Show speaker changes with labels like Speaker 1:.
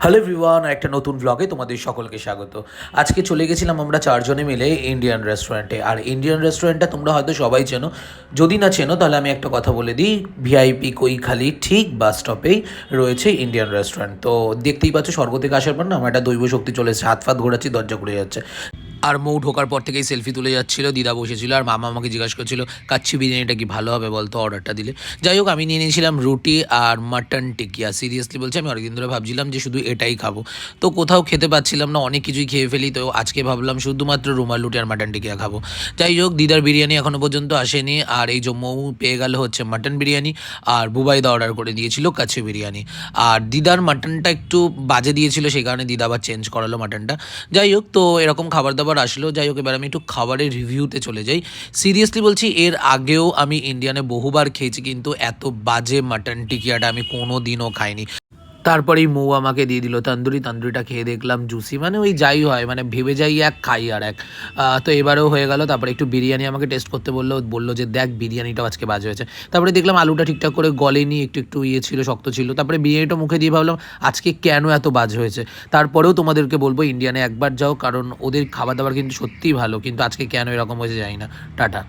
Speaker 1: Hello everyone, একটা নতুন ব্লগে তোমাদের সকলকে স্বাগত। আজকে চলে গেছিলাম আমরা চারজনে মিলে ইন্ডিয়ান রেস্টুরেন্টে। আর ইন্ডিয়ান রেস্টুরেন্টটা তোমরা হয়তো সবাই চেনো, যদি না চেনো তাহলে আমি একটা কথা বলে দিই। ভিআইপি কৈখালি ঠিক বাস স্টপেই রয়েছে ইন্ডিয়ান রেস্টুরেন্ট। তো দেখতেই পাচ্ছ, স্বর্গ থেকে আসার পর না আমার একটা দৈব শক্তি চলে এসেছে, হাত ফাত ঘোরাচ্ছি, দরজা ঘুরে যাচ্ছে। আর মৌ ঢোকার পর থেকেই সেলফি তুলে যাচ্ছিল, দিদা বসেছিল, আর মামা আমাকে জিজ্ঞাসা করছিল কাচ্চি বিরিয়ানিটা কি ভালো হবে বলতো, অর্ডারটা দিলে। যাই হোক, আমি নিয়ে নিয়েছিলাম রুটি আর মাটন টিকিয়া। সিরিয়াসলি বলছি, আমি অনেকদিন ধরে ভাবছিলাম যে শুধু এটাই খাবো, তো কোথাও খেতে পাচ্ছিলাম না, অনেক কিছুই খেয়ে ফেলি। তো আজকে ভাবলাম শুধুমাত্র রুমাল রুটি আর মাটন টিকিয়া খাবো। যাই হোক, দিদার বিরিয়ানি এখনও পর্যন্ত আসেনি, আর এই যে মৌ পেয়ে গেল হচ্ছে মাটন বিরিয়ানি, আর বুবাইদা অর্ডার করে দিয়েছিল কাচ্চি বিরিয়ানি। আর দিদার মাটনটা একটু বাজে দিয়েছিল, সেই কারণে দিদা আবার চেঞ্জ করালো মাটনটা। যাই হোক, তো এরকম খাবার দাবার আসলো। যাই হোক, এবার আমি একটু খাবারের রিভিউতে চলে যাই। সিরিয়াসলি বলছি, এর আগেও আমি ইন্ডিয়ানে বহুবার খেয়েছি, কিন্তু এত বাজে মাটন টিকিয়াটা আমি কোনো দিনও খাইনি। তারপরেই মৌ আমাকে দিয়ে দিল তন্দুরিটা খেয়ে দেখলাম জুসি, মানে ওই যাই হয়, মানে ভেবে যাই এক খাই আর এক। তো এবারেও হয়ে গেল। তারপরে একটু বিরিয়ানি আমাকে টেস্ট করতে বললো যে দেখ বিরিয়ানিটাও আজকে বাজে হয়েছে। তারপরে দেখলাম আলুটা ঠিকঠাক করে গলেনি, একটু একটু ইয়ে ছিল, শক্ত ছিল। তারপরে বিরিয়ানিটা মুখে দিয়ে ভাবলাম আজকে কেন এত বাজে হয়েছে। তারপরেও তোমাদেরকে বলবো ইন্ডিয়ানে একবার যাও, কারণ ওদের খাবার দাবার কিন্তু সত্যিই ভালো, কিন্তু আজকে কেন এরকম হয়েছে জানি না। টাটা।